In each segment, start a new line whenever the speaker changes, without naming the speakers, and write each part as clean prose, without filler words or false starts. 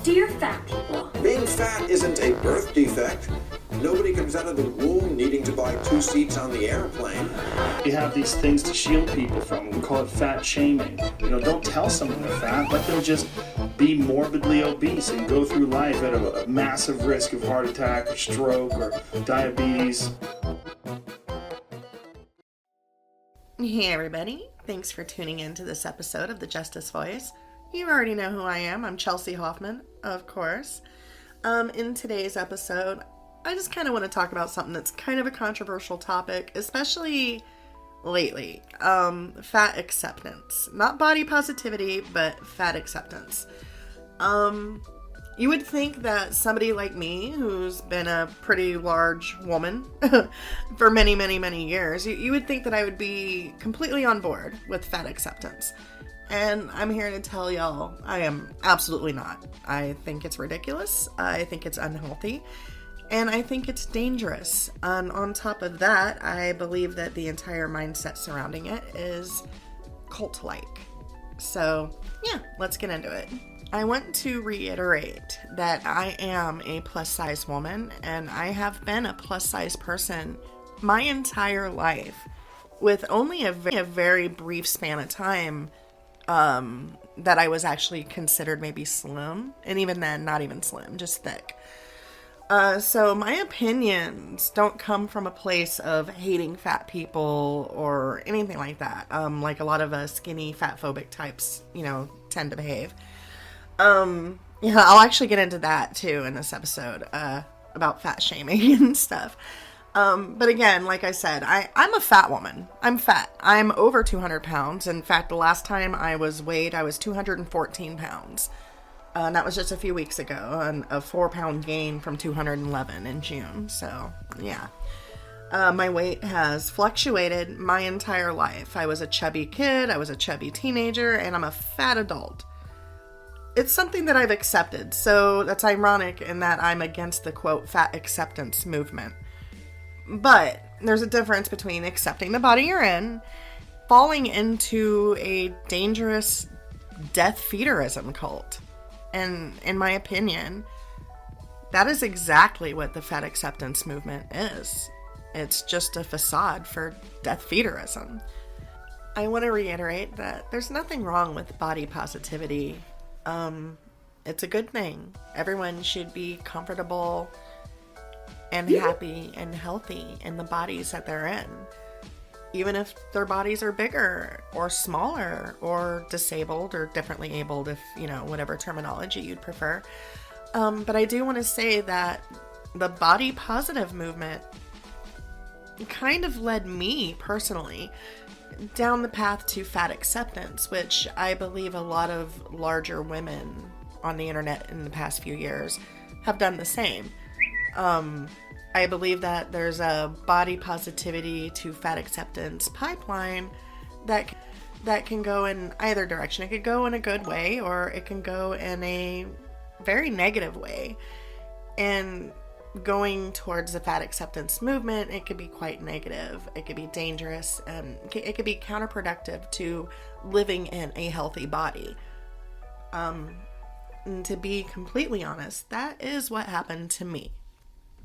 Dear fat people.
Being fat isn't a birth defect. Nobody comes out of the womb needing to buy 2 seats on the airplane.
We have these things to shield people from. We call it fat shaming. Don't tell someone they're fat, let them just be morbidly obese and go through life at a massive risk of heart attack or stroke or diabetes.
Hey everybody, thanks for tuning in to this episode of The Justice Voice. You already know who I am. I'm Chelsea Hoffman, of course. In today's episode, I just kind of want to talk about something that's kind of a controversial topic, especially lately. Fat acceptance. Not body positivity, but fat acceptance. You would think that somebody like me, who's been a pretty large woman for many, many, many years, you would think that I would be completely on board with fat acceptance. And I'm here to tell y'all, I am absolutely not. I think it's ridiculous. I think it's unhealthy. And I think it's dangerous. And on top of that, I believe that the entire mindset surrounding it is cult-like. So, yeah, let's get into it. I want to reiterate that I am a plus-size woman, and I have been a plus-size person my entire life, with only a very brief span of time that I was actually considered maybe slim, and even then, not even slim, just thick. So my opinions don't come from a place of hating fat people or anything like that, like a lot of skinny, fat-phobic types, tend to behave. Yeah, I'll actually get into that too in this episode, about fat shaming and stuff. But again, like I said, I'm a fat woman. I'm fat. I'm over 200 pounds. In fact, the last time I was weighed, I was 214 pounds. And that was just a few weeks ago, and a 4-pound gain from 211 in June. So, yeah. My weight has fluctuated my entire life. I was a chubby kid, I was a chubby teenager, and I'm a fat adult. It's something that I've accepted, so that's ironic in that I'm against the, quote, fat acceptance movement. But there's a difference between accepting the body you're in, falling into a dangerous death feederism cult. And in my opinion, that is exactly what the fat acceptance movement is. It's just a facade for death feederism. I want to reiterate that there's nothing wrong with body positivity. It's a good thing. Everyone should be comfortable and happy and healthy in the bodies that they're in. Even if their bodies are bigger or smaller or disabled or differently abled, if, whatever terminology you'd prefer. But I do want to say that the body positive movement kind of led me personally down the path to fat acceptance, which I believe a lot of larger women on the internet in the past few years have done the same. I believe that there's a body positivity to fat acceptance pipeline that can go in either direction. It could go in a good way, or it can go in a very negative way. And going towards the fat acceptance movement, it could be quite negative. It could be dangerous, and it could be counterproductive to living in a healthy body. And to be completely honest, that is what happened to me.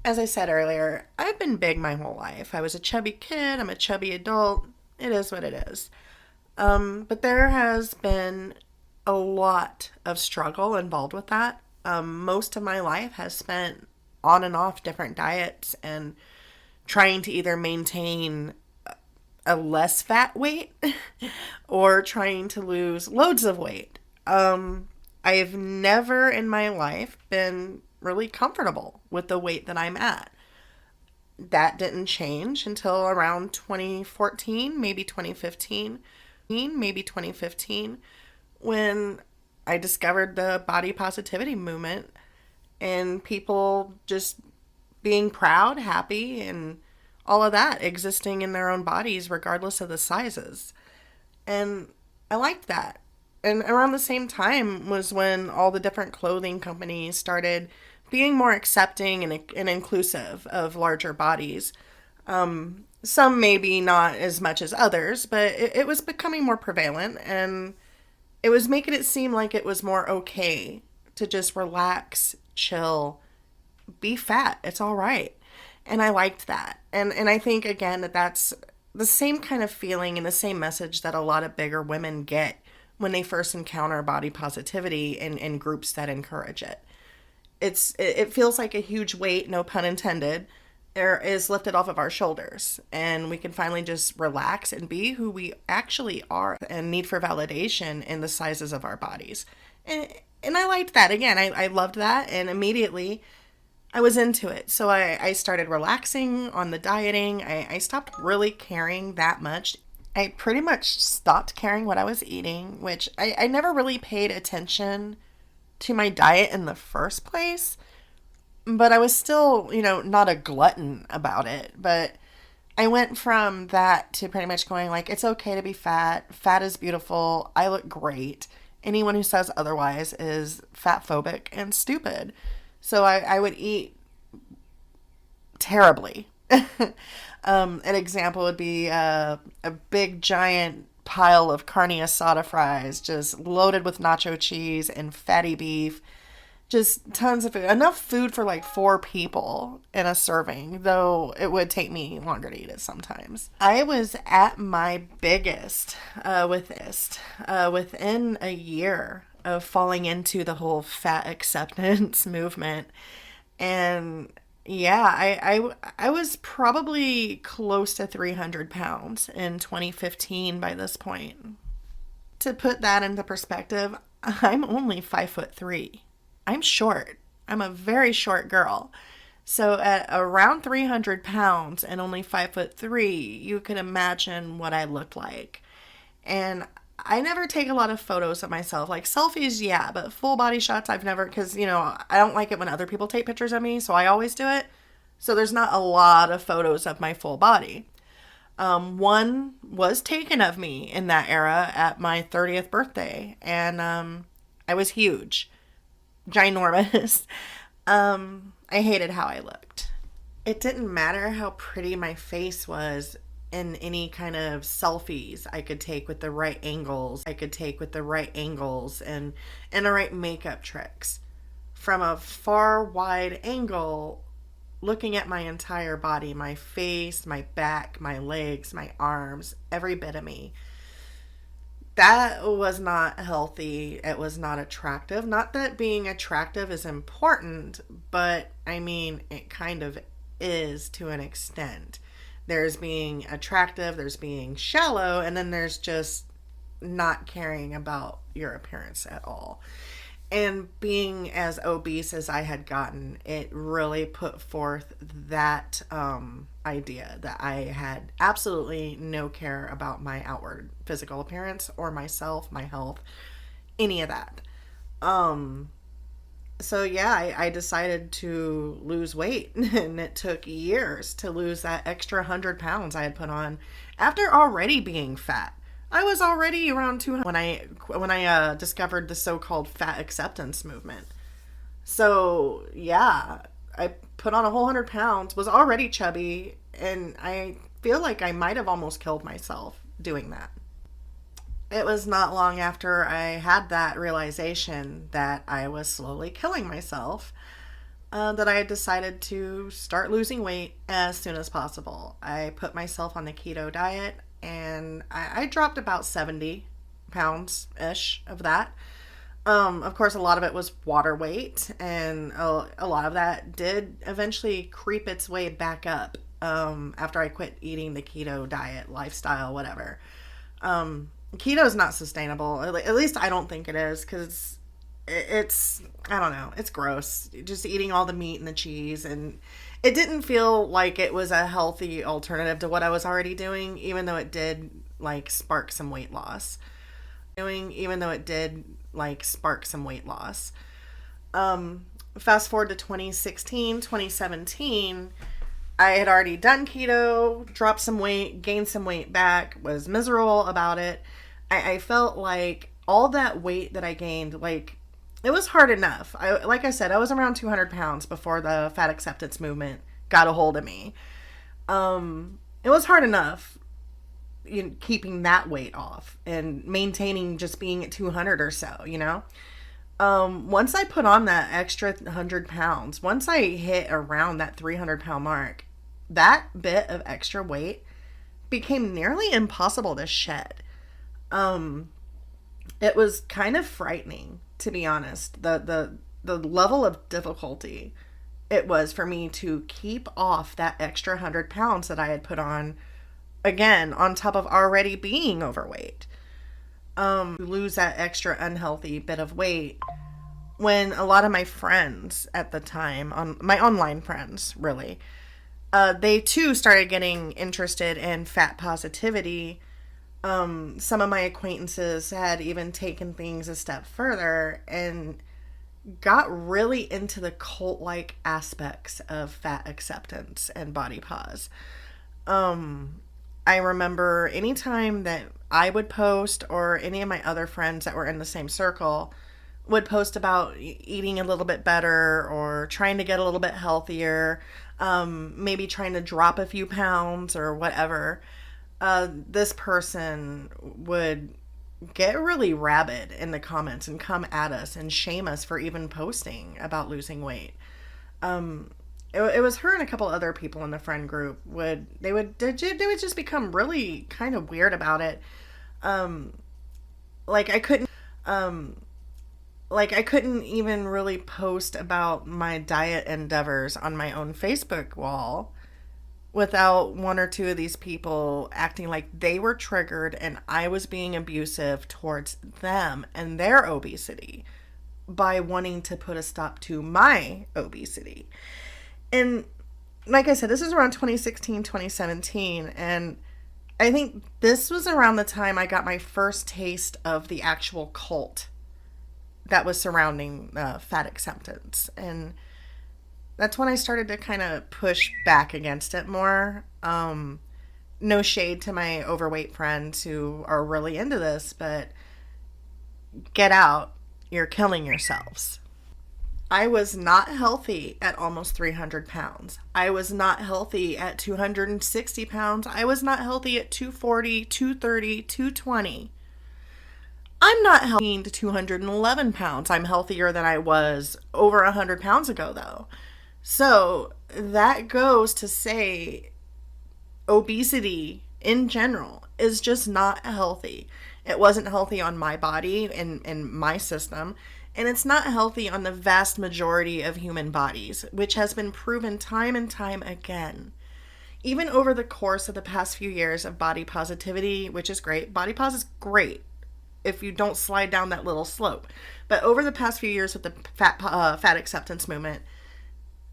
As I said earlier, I've been big my whole life. I was a chubby kid, I'm a chubby adult. It is what it is. But there has been a lot of struggle involved with that. Most of my life has spent on and off different diets and trying to either maintain a less fat weight or trying to lose loads of weight. I've never in my life been really comfortable with the weight that I'm at. That didn't change until around 2014, maybe 2015, when I discovered the body positivity movement and people just being proud, happy, and all of that, existing in their own bodies regardless of the sizes. And I liked that. And around the same time was when all the different clothing companies started being more accepting and inclusive of larger bodies. Some maybe not as much as others, but it was becoming more prevalent, and it was making it seem like it was more okay to just relax, chill, be fat. It's all right. And I liked that. And I think, again, that's the same kind of feeling and the same message that a lot of bigger women get when they first encounter body positivity in groups that encourage it. It feels like a huge weight, no pun intended, is lifted off of our shoulders, and we can finally just relax and be who we actually are, and need for validation in the sizes of our bodies. And I liked that. Again, I loved that, and immediately I was into it. So I started relaxing on the dieting. I stopped really caring that much. I pretty much stopped caring what I was eating, which I never really paid attention to my diet in the first place. But I was still, not a glutton about it. But I went from that to pretty much going like, it's okay to be fat. Fat is beautiful. I look great. Anyone who says otherwise is fat phobic and stupid. So I would eat terribly. An example would be a big giant pile of carne asada fries, just loaded with nacho cheese and fatty beef. Just tons of food. Enough food for like 4 people in a serving, though it would take me longer to eat it sometimes. I was at my biggest with this within a year of falling into the whole fat acceptance movement. And yeah, I was probably close to 300 pounds in 2015 by this point. To put that into perspective, I'm only 5'3". I'm short. I'm a very short girl. So at around 300 pounds and only 5'3", you can imagine what I looked like. And I never take a lot of photos of myself. Like selfies, yeah, but full body shots I've never, because, I don't like it when other people take pictures of me, so I always do it. So there's not a lot of photos of my full body. One was taken of me in that era at my 30th birthday, and I was huge. Ginormous. I hated how I looked. It didn't matter how pretty my face was in any kind of selfies I could take with the right angles. and the right makeup tricks. From a far wide angle, looking at my entire body, my face, my back, my legs, my arms, every bit of me. That was not healthy. It was not attractive. Not that being attractive is important, but it kind of is to an extent. There's being attractive, there's being shallow, and then there's just not caring about your appearance at all. And being as obese as I had gotten, it really put forth that idea that I had absolutely no care about my outward physical appearance or myself, my health, any of that. So yeah, I decided to lose weight, and it took years to lose that extra 100 pounds I had put on after already being fat. I was already around 200 when I discovered the so-called fat acceptance movement. So yeah, I put on a whole 100 pounds, was already chubby, and I feel like I might have almost killed myself doing that. It was not long after I had that realization that I was slowly killing myself that I had decided to start losing weight as soon as possible. I put myself on the keto diet, and I dropped about 70 pounds-ish of that. Of course, a lot of it was water weight, and a lot of that did eventually creep its way back up after I quit eating the keto diet, lifestyle, whatever. Keto is not sustainable. At least I don't think it is, because it's, I don't know, it's gross. Just eating all the meat and the cheese, and it didn't feel like it was a healthy alternative to what I was already doing, even though it did spark some weight loss. Fast forward to 2016, 2017, I had already done keto, dropped some weight, gained some weight back, was miserable about it. I felt like all that weight that I gained, it was hard enough. Like I said, I was around 200 pounds before the fat acceptance movement got a hold of me. It was hard enough keeping that weight off and maintaining just being at 200 or so, Once I put on that extra 100 pounds, once I hit around that 300-pound mark, that bit of extra weight became nearly impossible to shed. It was kind of frightening, to be honest. The level of difficulty it was for me to keep off that extra 100 pounds that I had put on, again, on top of already being overweight. Lose that extra unhealthy bit of weight when a lot of my friends at the time, my online friends, really, they too started getting interested in fat positivity. Some of my acquaintances had even taken things a step further and got really into the cult-like aspects of fat acceptance and body pos. I remember anytime that I would post, or any of my other friends that were in the same circle would post about eating a little bit better or trying to get a little bit healthier, maybe trying to drop a few pounds or whatever, this person would get really rabid in the comments and come at us and shame us for even posting about losing weight. It was her and a couple other people in the friend group they would just become really kind of weird about it. Like I couldn't even really post about my diet endeavors on my own Facebook wall without one or two of these people acting like they were triggered and I was being abusive towards them and their obesity by wanting to put a stop to my obesity. And like I said, this is around 2016, 2017, and I think this was around the time I got my first taste of the actual cult that was surrounding fat acceptance. And that's when I started to kind of push back against it more. No shade to my overweight friends who are really into this, but get out. You're killing yourselves. I was not healthy at almost 300 pounds. I was not healthy at 260 pounds. I was not healthy at 240, 230, 220. I'm not healthy to 211 pounds. I'm healthier than I was over 100 pounds ago, though. So that goes to say obesity in general is just not healthy. It wasn't healthy on my body and my system, and it's not healthy on the vast majority of human bodies, which has been proven time and time again. Even over the course of the past few years of body positivity, which is great. Body pos is great if you don't slide down that little slope. But over the past few years with the fat acceptance movement,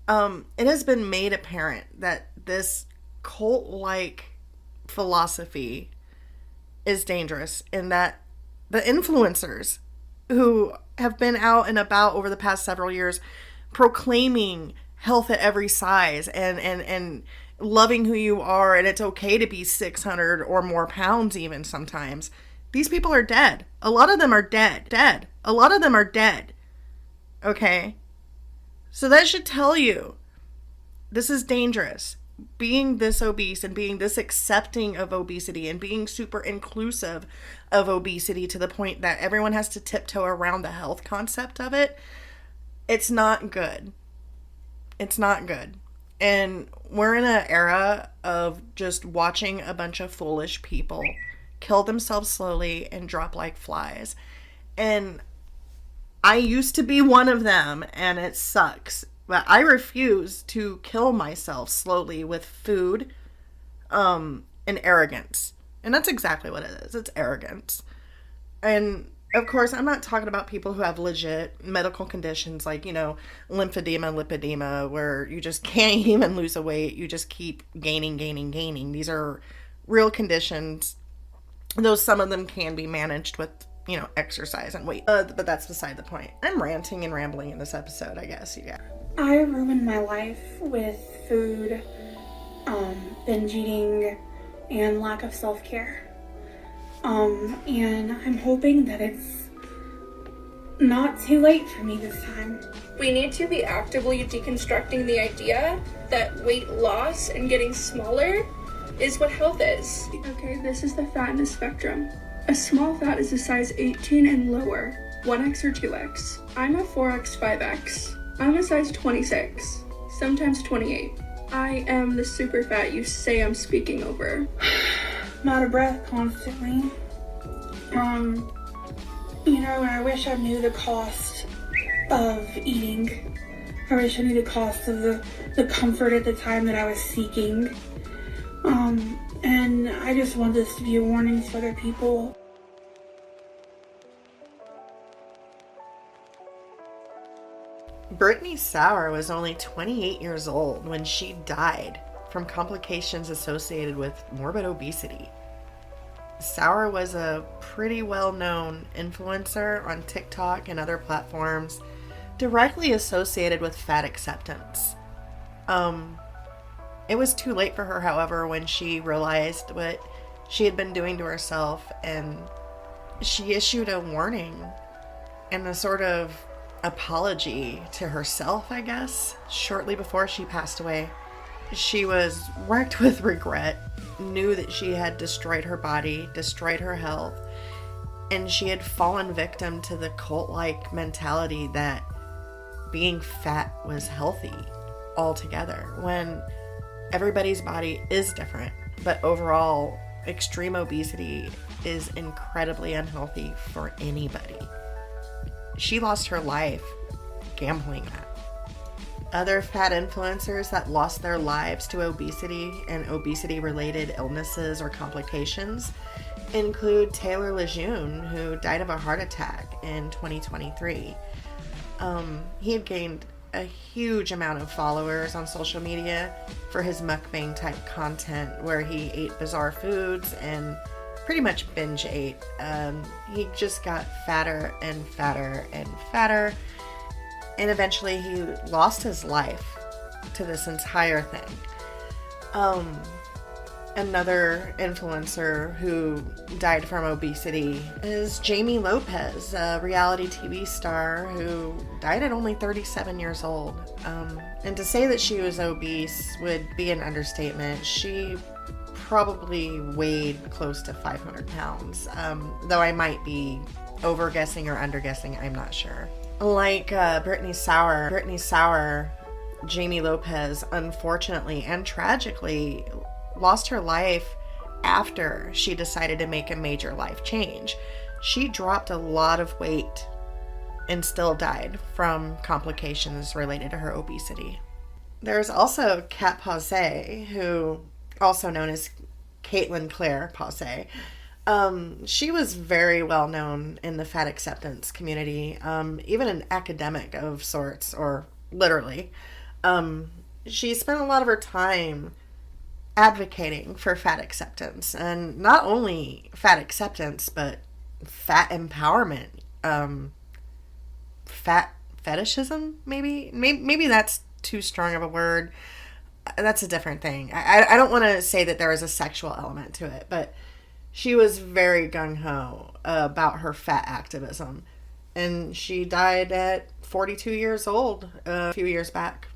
it has been made apparent that this cult-like philosophy is dangerous, and that the influencers who have been out and about over the past several years proclaiming health at every size and loving who you are, and it's okay to be 600 or more pounds even sometimes. These people are dead. A lot of them are dead. A lot of them are dead. Okay? So that should tell you this is dangerous. Being this obese and being this accepting of obesity and being super inclusive of obesity to the point that everyone has to tiptoe around the health concept of it, it's not good. It's not good. And we're in an era of just watching a bunch of foolish people kill themselves slowly and drop like flies. And I used to be one of them, and it sucks. But I refuse to kill myself slowly with food and arrogance. And that's exactly what it is. It's arrogance. And, of course, I'm not talking about people who have legit medical conditions like, lymphedema, lipedema, where you just can't even lose the weight. You just keep gaining. These are real conditions. Though some of them can be managed with, exercise and weight. But that's beside the point. I'm ranting and rambling in this episode, I guess. Yeah.
I ruined my life with food, binge eating, and lack of self-care. And I'm hoping that it's not too late for me this time.
We need to be actively deconstructing the idea that weight loss and getting smaller is what health is. Okay, this is the fatness spectrum. A small fat is a size 18 and lower. 1X or 2X. I'm a 4X, 5X. I'm a size 26, sometimes 28. I am the super fat you say I'm speaking over.
I'm out of breath constantly. I wish I knew the cost of eating. I wish I knew the cost of the comfort at the time that I was seeking. And I just want this to be a warning to other people.
Brittany Sauer was only 28 years old when she died from complications associated with morbid obesity. Sauer was a pretty well-known influencer on TikTok and other platforms directly associated with fat acceptance. It was too late for her, however, when she realized what she had been doing to herself, and she issued a warning and a sort of apology to herself, I guess, shortly before she passed away. She was racked with regret, knew that she had destroyed her body, destroyed her health, and she had fallen victim to the cult-like mentality that being fat was healthy altogether, when everybody's body is different, but overall, extreme obesity is incredibly unhealthy for anybody. She lost her life gambling that. Other fat influencers that lost their lives to obesity and obesity-related illnesses or complications include Taylor Lejeune, who died of a heart attack in 2023. He had gained a huge amount of followers on social media for his mukbang type content where he ate bizarre foods and pretty much binge ate. He just got fatter and fatter and fatter, and eventually he lost his life to this entire thing. Another influencer who died from obesity is Jamie Lopez, a reality TV star who died at only 37 years old. And to say that she was obese would be an understatement. She probably weighed close to 500 pounds, though I might be over-guessing or under-guessing, I'm not sure. Like Brittany Sauer, Jamie Lopez, unfortunately and tragically, lost her life after she decided to make a major life change. She dropped a lot of weight and still died from complications related to her obesity. There's also Kat Pause, who, also known as Caitlin Claire Pause. She was very well known in the fat acceptance community, even an academic of sorts, or literally. She spent a lot of her time advocating for fat acceptance, and not only fat acceptance, but fat empowerment, fat fetishism, maybe that's too strong of a word. That's a different thing. I don't want to say that there was a sexual element to it, but she was very gung-ho about her fat activism, and she died at 42 years old a few years back.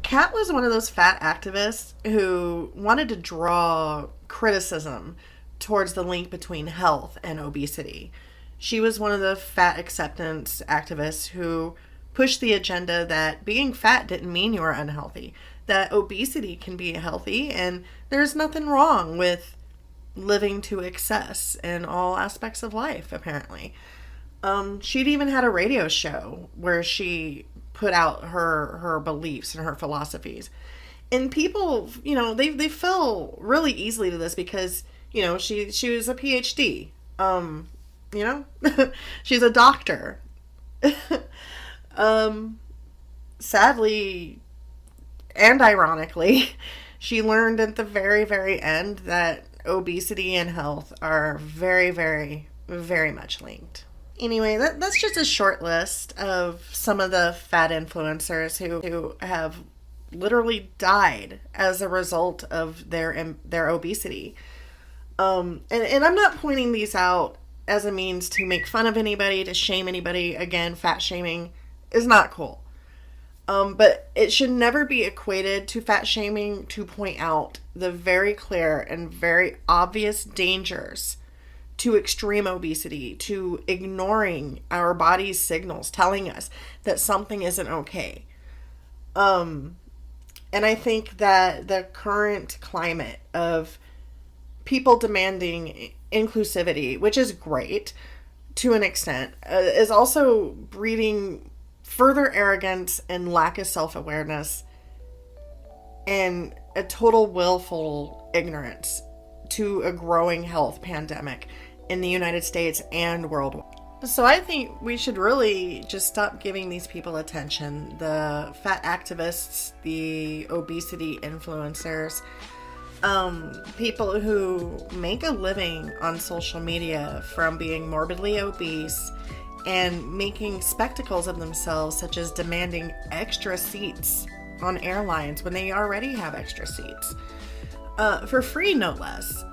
Kat was one of those fat activists who wanted to draw criticism towards the link between health and obesity. She was one of the fat acceptance activists who pushed the agenda that being fat didn't mean you were unhealthy, that obesity can be healthy, and there's nothing wrong with living to excess in all aspects of life, apparently. She'd even had a radio show where she put out her beliefs and her philosophies. And people, they fell really easily to this because, she was a PhD. She's a doctor. Sadly and ironically, she learned at the very, very end that obesity and health are very, very, very much linked. Anyway, that's just a short list of some of the fat influencers who have literally died as a result of their obesity. And I'm not pointing these out as a means to make fun of anybody, to shame anybody. Again, fat shaming is not cool. But it should never be equated to fat shaming to point out the very clear and very obvious dangers to extreme obesity, to ignoring our body's signals telling us that something isn't okay. And I think that the current climate of people demanding inclusivity, which is great to an extent, is also breeding further arrogance and lack of self-awareness and a total willful ignorance to a growing health pandemic in the United States and worldwide. So I think we should really just stop giving these people attention. The fat activists, the obesity influencers, people who make a living on social media from being morbidly obese and making spectacles of themselves, such as demanding extra seats on airlines when they already have extra seats. For free, no less.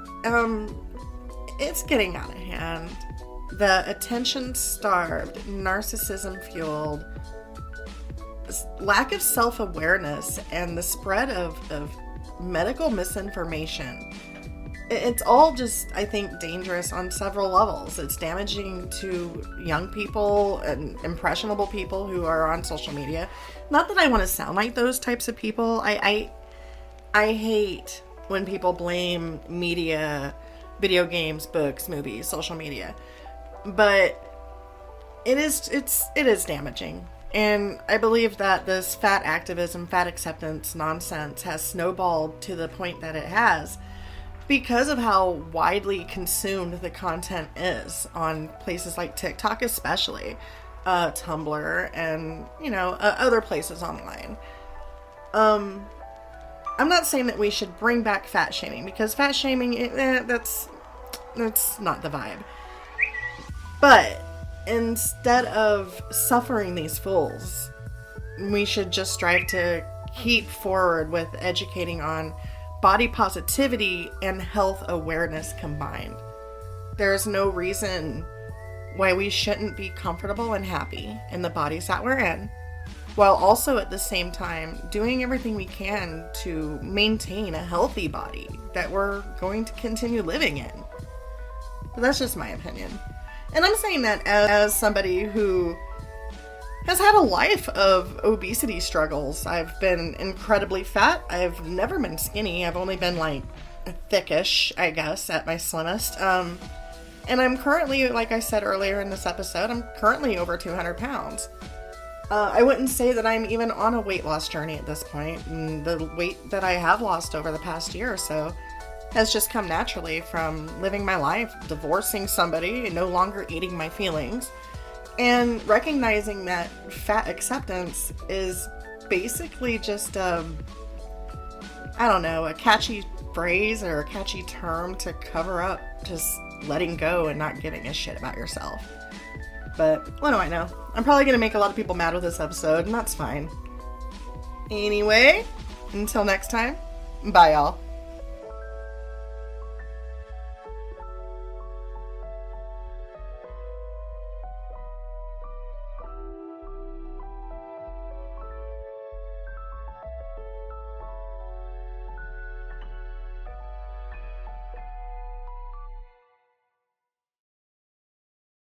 It's getting out of hand. The attention-starved, narcissism-fueled, lack of self-awareness, and the spread of medical misinformation. It's all just, I think, dangerous on several levels. It's damaging to young people and impressionable people who are on social media. Not that I want to sound like those types of people. I hate when people blame media, video games, books, movies, social media. But it is damaging. And I believe that this fat activism, fat acceptance nonsense has snowballed to the point that it has because of how widely consumed the content is on places like TikTok, especially Tumblr, and other places online. I'm not saying that we should bring back fat shaming, because fat shaming, that's not the vibe. But instead of suffering these fools, we should just strive to keep forward with educating on body positivity and health awareness combined. There's no reason why we shouldn't be comfortable and happy in the bodies that we're in, while also at the same time doing everything we can to maintain a healthy body that we're going to continue living in. But that's just my opinion. And I'm saying that as somebody who has had a life of obesity struggles. I've been incredibly fat. I've never been skinny. I've only been like thickish, I guess, at my slimmest. And I'm currently, like I said earlier in this episode, I'm currently over 200 pounds. I wouldn't say that I'm even on a weight loss journey at this point. And the weight that I have lost over the past year or so has just come naturally from living my life, divorcing somebody, and no longer eating my feelings, and recognizing that fat acceptance is basically just a catchy phrase or a catchy term to cover up just letting go and not giving a shit about yourself. But what do I know? I'm probably going to make a lot of people mad with this episode, and that's fine. Anyway, until next time, bye y'all.